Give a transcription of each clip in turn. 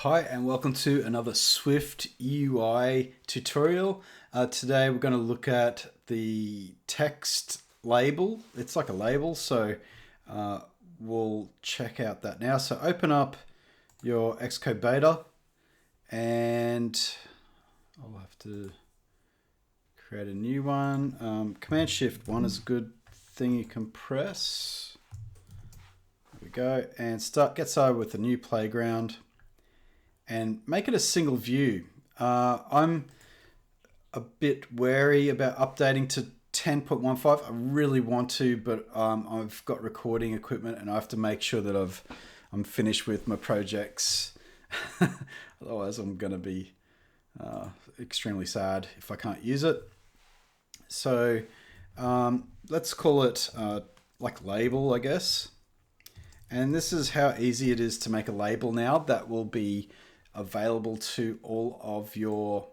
Hi and welcome to another SwiftUI tutorial. Today we're going to look at the text label. It's like a label, so we'll check out that now. So open up your Xcode beta and I'll have to create a new one. Command-Shift-1 is a good thing you can press. There we go. And get started with a new playground. And make it a single view. I'm a bit wary about updating to 10.15. I really want to, but I've got recording equipment and I have to make sure that I'm finished with my projects. Otherwise, I'm going to be extremely sad if I can't use it. So let's call it like label, I guess. And this is how easy it is to make a label now that will be available to all of your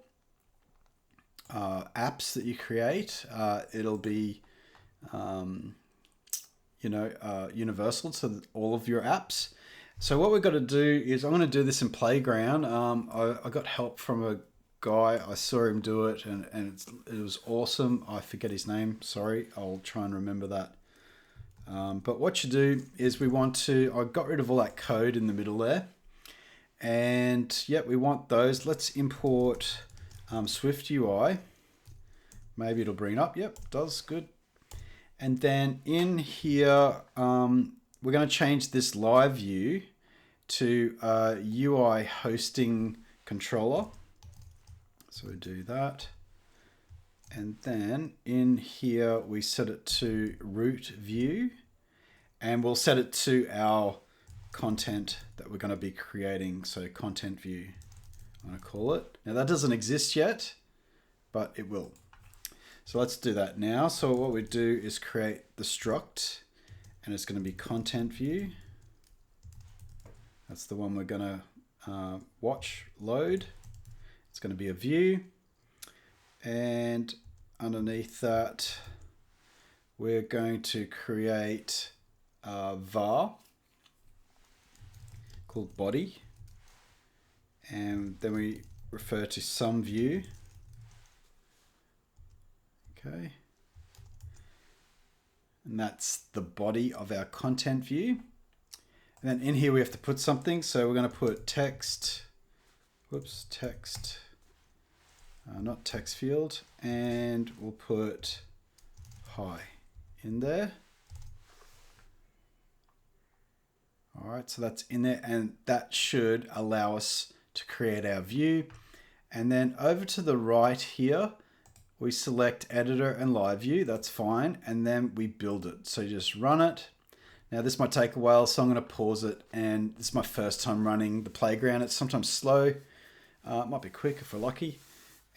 apps that you create. It'll be, universal to all of your apps. So what we've got to do is I'm going to do this in Playground. I got help from a guy. I saw him do it and it was awesome. I forget his name. Sorry. I'll try and remember that. But what you do is I got rid of all that code in the middle there. And yep, we want those. Let's import SwiftUI. Maybe it'll bring it up. Yep, it does. Good. And then in here, we're going to change this live view to UI hosting controller. So we do that. And then in here, we set it to root view. And we'll set it to our content that we're going to be creating. So content view, I'm going to call it. Now that doesn't exist yet, but it will. So let's do that now. So what we do is create the struct and it's going to be content view. That's the one we're going to watch load. It's going to be a view. And underneath that, we're going to create a var called body, and then we refer to some view. Okay, and that's the body of our content view. And then in here we have to put something, so we're going to put text, not text field, and we'll put hi in there. All right, so that's in there and that should allow us to create our view. And then over to the right here, we select editor and live view, that's fine. And then we build it. So just run it. Now this might take a while, so I'm gonna pause it. And this is my first time running the playground. It's sometimes slow, it might be quick if we're lucky.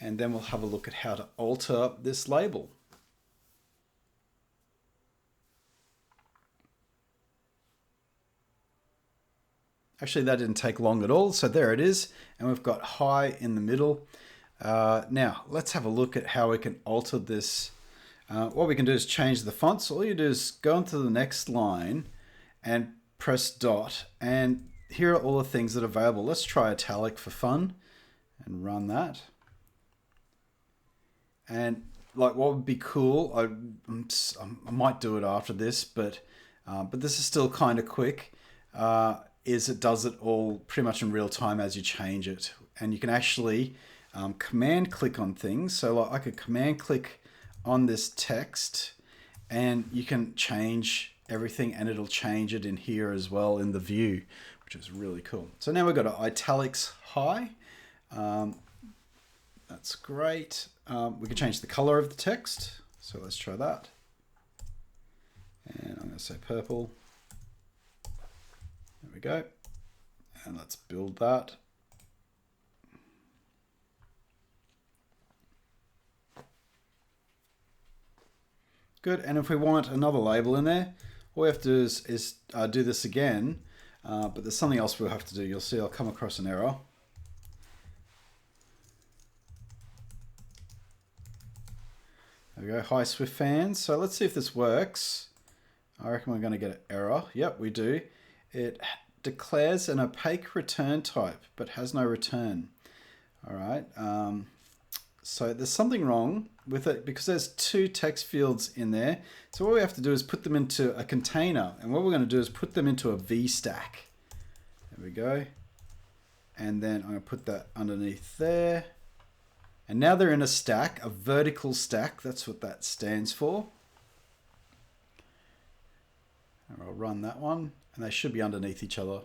And then we'll have a look at how to alter this label. Actually, that didn't take long at all. So there it is. And we've got hi in the middle. Now, let's have a look at how we can alter this. What we can do is change the font. So all you do is go into the next line and press dot. And here are all the things that are available. Let's try italic for fun and run that. And like what would be cool, I might do it after this, but this is still kind of quick. Is it does it all pretty much in real time as you change it. And you can actually command click on things. So like I could command click on this text and you can change everything and it'll change it in here as well in the view, which is really cool. So now we've got an italics high. That's great. We can change the color of the text. So let's try that. And I'm going to say purple. There we go. And let's build that. Good. And if we want another label in there, all we have to do is do this again. But there's something else we'll have to do. You'll see I'll come across an error. There we go. Hi, Swift fans. So let's see if this works. I reckon we're going to get an error. Yep, we do. It declares an opaque return type, but has no return. All right. So there's something wrong with it because there's two text fields in there. So what we have to do is put them into a container. And what we're going to do is put them into a VStack. There we go. And then I'm going to put that underneath there. And now they're in a stack, a vertical stack. That's what that stands for. And I'll run that one. And they should be underneath each other.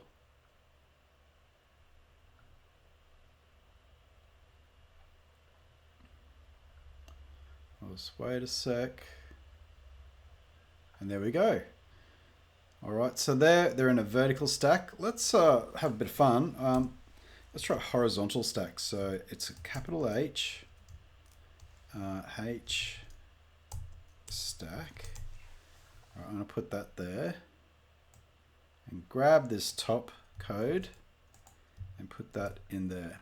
I'll just wait a sec. And there we go. All right, so they're in a vertical stack. Let's have a bit of fun. Let's try a horizontal stack. So it's a capital H, H stack. All right, I'm going to put that there and grab this top code and put that in there.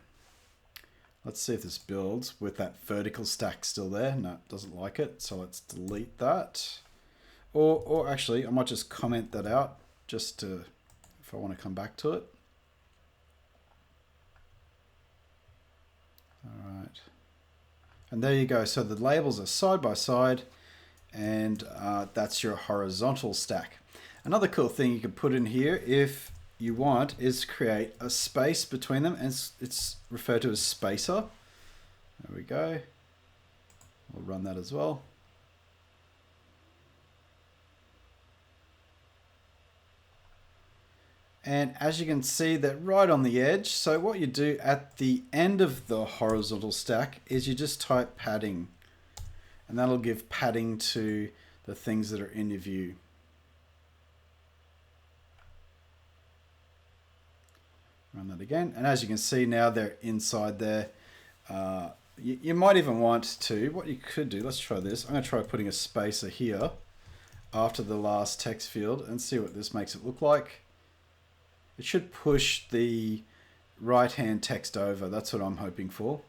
Let's see if this builds with that vertical stack still there. No, it doesn't like it. So let's delete that. Or actually, I might just comment that out just to, if I want to come back to it. All right. And there you go. So the labels are side by side, and that's your horizontal stack. Another cool thing you can put in here if you want is create a space between them, and it's referred to as spacer. There we go. We'll run that as well. And as you can see, they're right on the edge. So what you do at the end of the horizontal stack is you just type padding, and that'll give padding to the things that are in your view. Run that again, and as you can see now they're inside there. You might even want to, what you could do, let's try this. I'm going to try putting a spacer here after the last text field and see what this makes it look like. It should push the right-hand text over. That's what I'm hoping for,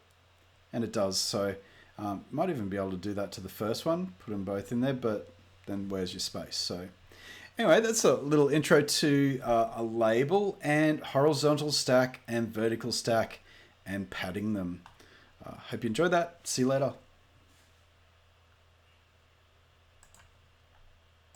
and it does. So might even be able to do that to the first one, put them both in there, but then where's your space? So anyway, that's a little intro to a label and horizontal stack and vertical stack and padding them. Hope you enjoyed that. See you later.